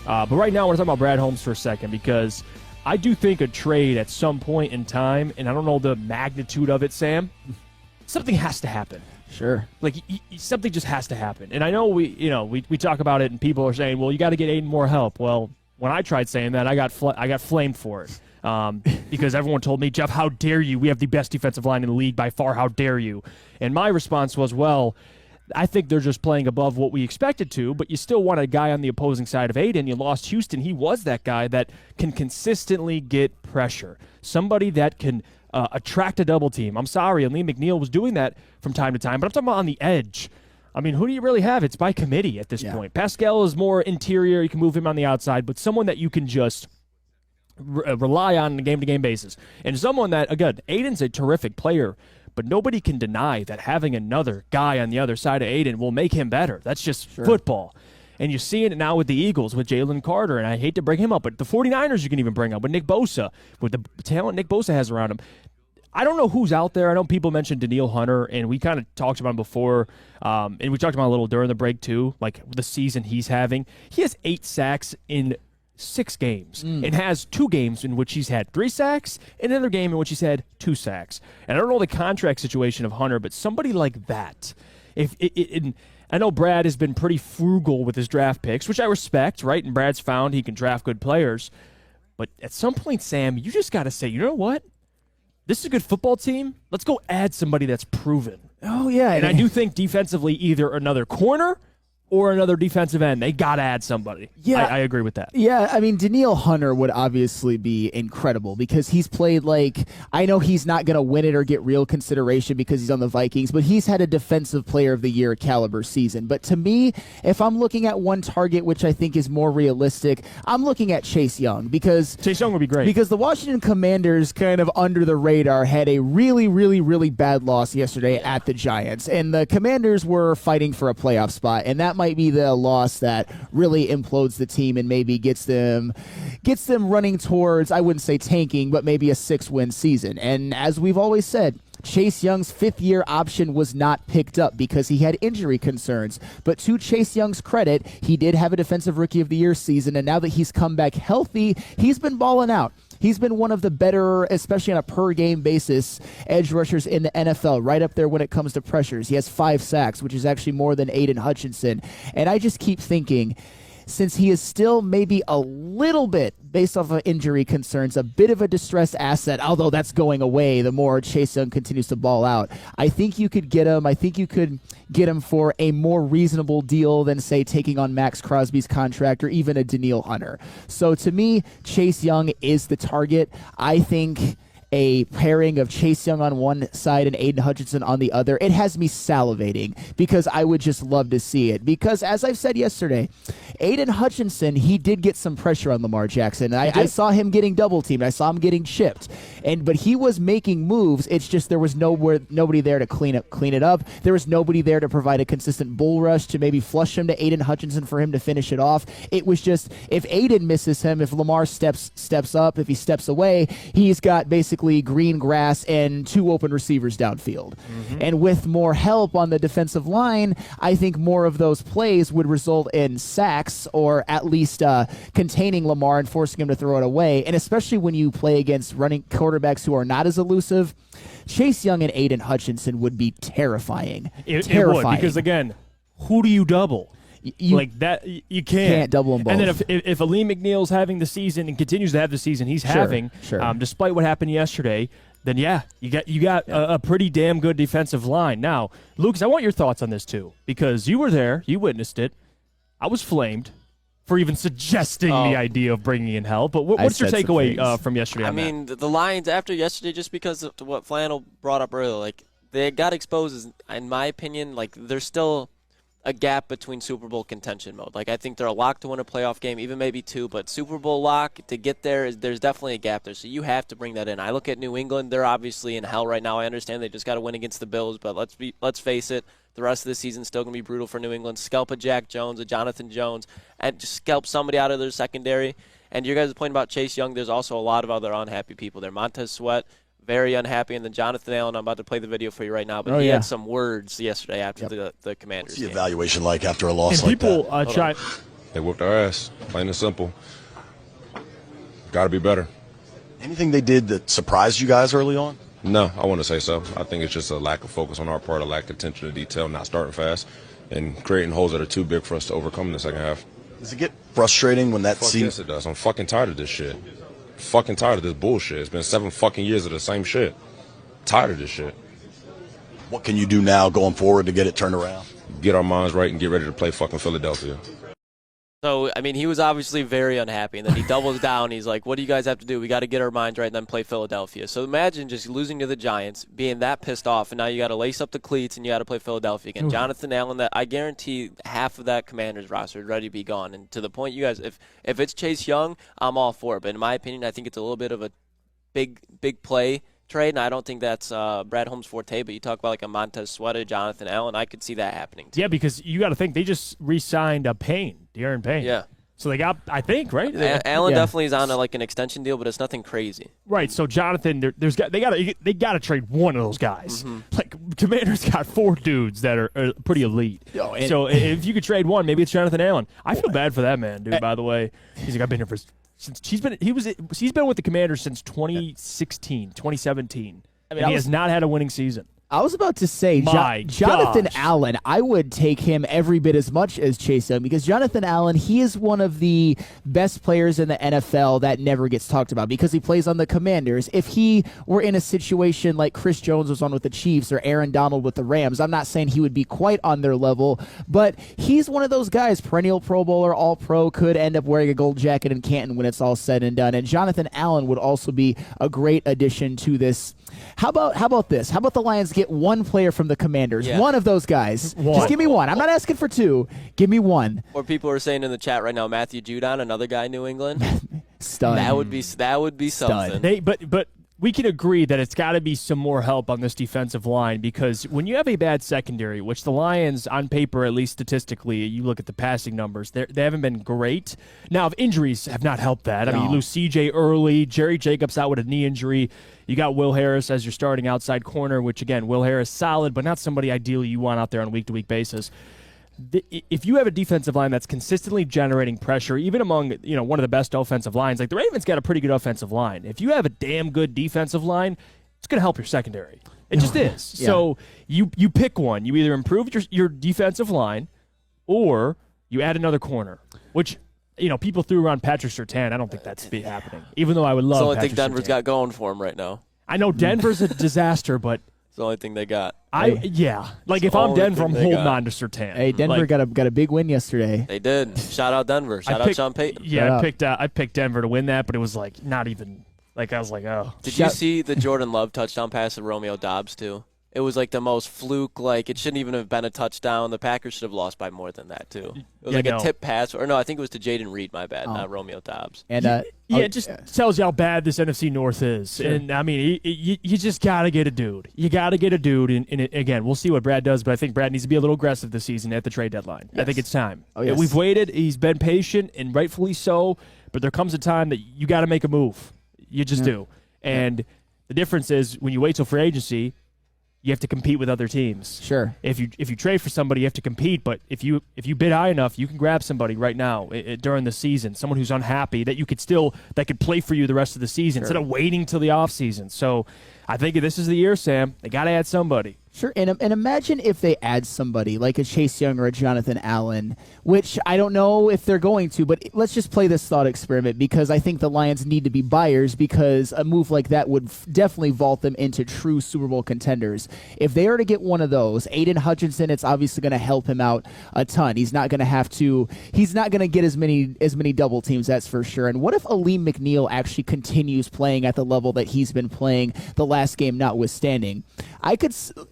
But right now I want to talk about Brad Holmes for a second because I do think a trade at some point in time, and I don't know the magnitude of it, Sam, something has to happen. Sure. Like, something just has to happen. And I know we talk about it and people are saying, well, you got to get Aiden more help. Well, when I tried saying that, I got flamed for it. Because everyone told me, Jeff, how dare you? We have the best defensive line in the league by far. How dare you? And my response was, well, I think they're just playing above what we expected to, but you still want a guy on the opposing side of Aiden. You lost Houston. He was that guy that can consistently get pressure. Somebody that can attract a double team. I'm sorry, and Lee McNeil was doing that from time to time, but I'm talking about on the edge. I mean, who do you really have? It's by committee at this point. Pascal is more interior. You can move him on the outside, but someone that you can just rely on a game-to-game basis. And someone that, again, Aiden's a terrific player, but nobody can deny that having another guy on the other side of Aiden will make him better. That's just football. And you're seeing it now with the Eagles, with Jalen Carter, and I hate to bring him up, but the 49ers you can even bring up, with Nick Bosa, with the talent Nick Bosa has around him. I don't know who's out there. I know people mentioned Daniil Hunter, and we kind of talked about him before, and we talked about him a little during the break too, like the season he's having. He has 8 sacks in 6 games and has 2 games in which he's had 3 sacks and another game in which he's had 2 sacks. And I don't know the contract situation of Hunter, but somebody like that, I know Brad has been pretty frugal with his draft picks, which I respect, right? And Brad's found he can draft good players. But at some point, Sam, you just got to say, you know what? This is a good football team. Let's go add somebody that's proven. Oh, yeah. And I do think defensively either another corner or another defensive end. They got to add somebody. Yeah. I agree with that. Yeah, I mean, Daniil Hunter would obviously be incredible because he's played I know he's not going to win it or get real consideration because he's on the Vikings, but he's had a Defensive Player of the Year caliber season. But to me, if I'm looking at one target, which I think is more realistic, I'm looking at Chase Young because Chase Young would be great. Because the Washington Commanders kind of under the radar had a really, really, really bad loss yesterday at the Giants. And the Commanders were fighting for a playoff spot, and that might be the loss that really implodes the team and maybe gets them running towards, I wouldn't say tanking, but maybe a 6-win season. And as we've always said, Chase Young's 5th-year option was not picked up because he had injury concerns. But to Chase Young's credit, he did have a Defensive Rookie of the Year season, and now that he's come back healthy, he's been balling out. He's been one of the better, especially on a per-game basis, edge rushers in the NFL, right up there when it comes to pressures. He has 5 sacks, which is actually more than Aiden Hutchinson. And I just keep thinking, since he is still maybe a little bit, based off of injury concerns, a bit of a distressed asset, although that's going away the more Chase Young continues to ball out. I think you could get him. I think you could get him for a more reasonable deal than, say, taking on Max Crosby's contract or even a Daniil Hunter. So to me, Chase Young is the target. I think a pairing of Chase Young on one side and Aiden Hutchinson on the other, it has me salivating because I would just love to see it. Because as I've said yesterday, Aiden Hutchinson, he did get some pressure on Lamar Jackson. I saw him getting double teamed. I saw him getting chipped. But he was making moves. It's just there was nobody there to clean it up. There was nobody there to provide a consistent bull rush to maybe flush him to Aiden Hutchinson for him to finish it off. It was just, if Aiden misses him, if Lamar steps up, if he steps away, he's got basically green grass and 2 open receivers downfield. And with more help on the defensive line, I think more of those plays would result in sacks or at least containing Lamar and forcing him to throw it away. And especially when you play against running quarterbacks who are not as elusive, Chase Young and Aiden Hutchinson would be terrifying. It would, because, again, who do you double? You can't double them both. And then if Aleem McNeil's having the season and continues to have the season he's having, despite what happened yesterday, then you got a pretty damn good defensive line. Now, Lucas, I want your thoughts on this too, because you were there, you witnessed it. I was flamed for even suggesting the idea of bringing in help. But what's your takeaway from yesterday? I mean, the Lions after yesterday, just because of what Flannel brought up earlier, like they got exposed. In my opinion, like there's still a gap between Super Bowl contention mode. Like I think they're a lock to win a playoff game, even maybe 2, but Super Bowl lock to get there, there's definitely a gap there. So you have to bring that in. I look at New England; they're obviously in hell right now. I understand they just got to win against the Bills, but let's face it, the rest of the season's still going to be brutal for New England. Scalp a Jack Jones, a Jonathan Jones, and just scalp somebody out of their secondary. And your guys' point about Chase Young, there's also a lot of other unhappy people there. Montez Sweat, very unhappy, and then Jonathan Allen, I'm about to play the video for you right now, but he had some words yesterday after the Commanders What's the game. evaluation like after a loss and like people that? They whooped our ass, plain and simple. Got to be better. Anything they did that surprised you guys early on? No, I want to say so. I think it's just a lack of focus on our part, a lack of attention to detail, not starting fast, and creating holes that are too big for us to overcome in the second half. Does it get frustrating when that Fuck seems? yes, it does. I'm fucking tired of this shit. Fucking tired of this bullshit. It's been 7 fucking years of the same shit. Tired of this shit. What can you do now going forward to get it turned around? Get our minds right and get ready to play fucking Philadelphia. So, I mean, he was obviously very unhappy, and then he doubles down. He's like, what do you guys have to do? We got to get our minds right and then play Philadelphia. So imagine just losing to the Giants, being that pissed off, and now you got to lace up the cleats and you got to play Philadelphia again. Jonathan Allen, that I guarantee half of that Commanders roster is ready to be gone. And to the point, you guys, if it's Chase Young, I'm all for it. But in my opinion, I think it's a little bit of a big play trade, and I don't think that's Brad Holmes' forte, but you talk about like a Montez Sweat, Jonathan Allen, I could see that happening too. Yeah, because you got to think they just re-signed De'Aaron Payne. Yeah. So they got, I think, right? Allen definitely is on like an extension deal, but it's nothing crazy. Right. So Jonathan, they got to trade one of those guys. Mm-hmm. Like Commanders got 4 dudes that are pretty elite. Oh, So if you could trade one, maybe it's Jonathan Allen. I feel bad for that man, dude. By the way, he's like, I've been here since he's been with the Commanders since 2016, 2017. I mean, he has not had a winning season. I was about to say, My Jonathan gosh. Allen, I would take him every bit as much as Chase Young because Jonathan Allen, he is one of the best players in the NFL that never gets talked about because he plays on the Commanders. If he were in a situation like Chris Jones was on with the Chiefs or Aaron Donald with the Rams, I'm not saying he would be quite on their level, but he's one of those guys, perennial Pro Bowler, All-Pro, could end up wearing a gold jacket in Canton when it's all said and done. And Jonathan Allen would also be a great addition to this. How about this? How about the Lions get one player from the Commanders? Yeah. One of those guys. One. Just give me one. I'm not asking for 2. Give me one. Or people are saying in the chat right now, Matthew Judon, another guy in New England. Stud. That would be something. But we can agree that it's got to be some more help on this defensive line because when you have a bad secondary, which the Lions, on paper, at least statistically, you look at the passing numbers, they haven't been great. Now, if injuries have not helped that, I mean, you lose C.J. early, Jerry Jacobs out with a knee injury. You got Will Harris as your starting outside corner, which, again, Will Harris, solid, but not somebody ideally you want out there on a week-to-week basis. If you have a defensive line that's consistently generating pressure, even among one of the best offensive lines, like the Ravens got a pretty good offensive line. If you have a damn good defensive line, it's going to help your secondary. It just is. Yeah. So you pick one. You either improve your defensive line or you add another corner, which people threw around Patrick Surtain. I don't think that's happening, even though I would love That's the only Patrick thing Denver's Surtain. got going for him right now. I know Denver's a disaster, but It's the only thing they got. if I'm only Denver, I'm thing they holding got. on to Surtain. Hey, Denver got a big win yesterday. They did. Shout out Denver. Shout out Sean Payton. Yeah, I picked Denver to win that, but it was like not even like I was like, oh. Did you see the Jordan Love touchdown pass to Romeo Doubs too? It was like the most fluke. Like it shouldn't even have been a touchdown. The Packers should have lost by more than that too. It was a tip pass, or no, I think it was to Jaden Reed. My bad, not Romeo Doubs. And it just tells you how bad this NFC North is. Sure. And I mean, you just gotta get a dude. You gotta get a dude. And again, we'll see what Brad does, but I think Brad needs to be a little aggressive this season at the trade deadline. Yes. I think it's time. Oh, yes. We've waited. He's been patient, and rightfully so. But there comes a time that you got to make a move. You just do. And the difference is when you wait till free agency, you have to compete with other teams. Sure. If you trade for somebody, you have to compete. But if you bid high enough, you can grab somebody right now during the season, someone who's unhappy that could play for you the rest of the season instead of waiting till the offseason. So I think this is the year, Sam. They got to add somebody. Sure, and imagine if they add somebody like a Chase Young or a Jonathan Allen, which I don't know if they're going to, but let's just play this thought experiment because I think the Lions need to be buyers because a move like that would definitely vault them into true Super Bowl contenders. If they are to get one of those, Aiden Hutchinson, it's obviously going to help him out a ton. He's not going to get as many double teams, that's for sure. And what if Aleem McNeil actually continues playing at the level that he's been playing the last game notwithstanding?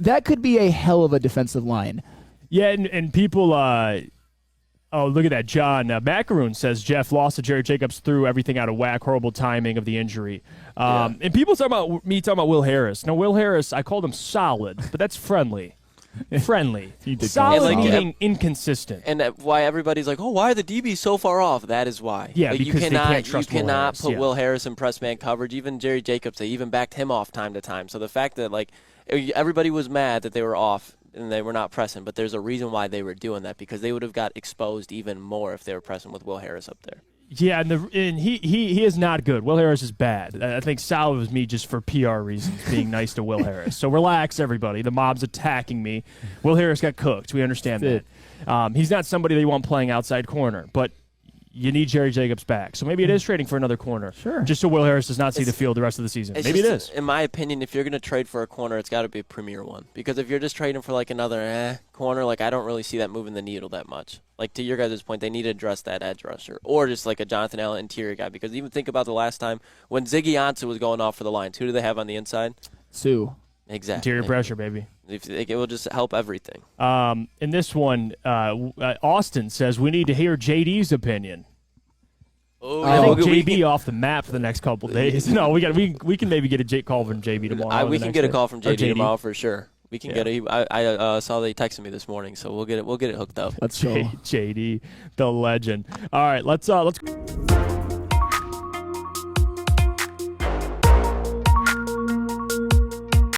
That could be a hell of a defensive line. Yeah, and people, look at that. John Macaroon says Jeff lost to Jerry Jacobs threw everything out of whack, horrible timing of the injury. And people talking about Will Harris. Now, Will Harris, I called him solid, but that's friendly. Solid meaning inconsistent. And why everybody's like, why are the DBs so far off? That is why. Yeah, because they can't trust Will Harris. Put Will Harris in press man coverage. Even Jerry Jacobs, they even backed him off time to time. So the fact that everybody was mad that they were off and they were not pressing, but there's a reason why they were doing that, because they would have got exposed even more if they were pressing with Will Harris up there. Yeah, and he is not good. Will Harris is bad. I think Sal was me just for PR reasons, being nice to Will Harris. So relax, everybody. The mob's attacking me. Will Harris got cooked. We understand that. He's not somebody that you want playing outside corner, but you need Jerry Jacobs back. So maybe it is trading for another corner. Sure. Just so Will Harris does not see the field the rest of the season. Maybe it is. In my opinion, if you're going to trade for a corner, it's got to be a premier one. Because if you're just trading for like another corner, like I don't really see that moving the needle that much. Like to your guys' point, they need to address that edge rusher. Or just like a Jonathan Allen interior guy. Because even think about the last time when Ziggy Ansah was going off for the Lions. Who do they have on the inside? Sue. Exactly. Interior pressure, baby. It will just help everything. In this one, Austin says we need to hear JD's opinion. I think JB off the map for the next couple days. No, we can maybe get a call from JB tomorrow. We can get a call from JD tomorrow for sure. We can get it. I saw they texted me this morning, so we'll get it hooked up. Let's go. JD, the legend. All right, let's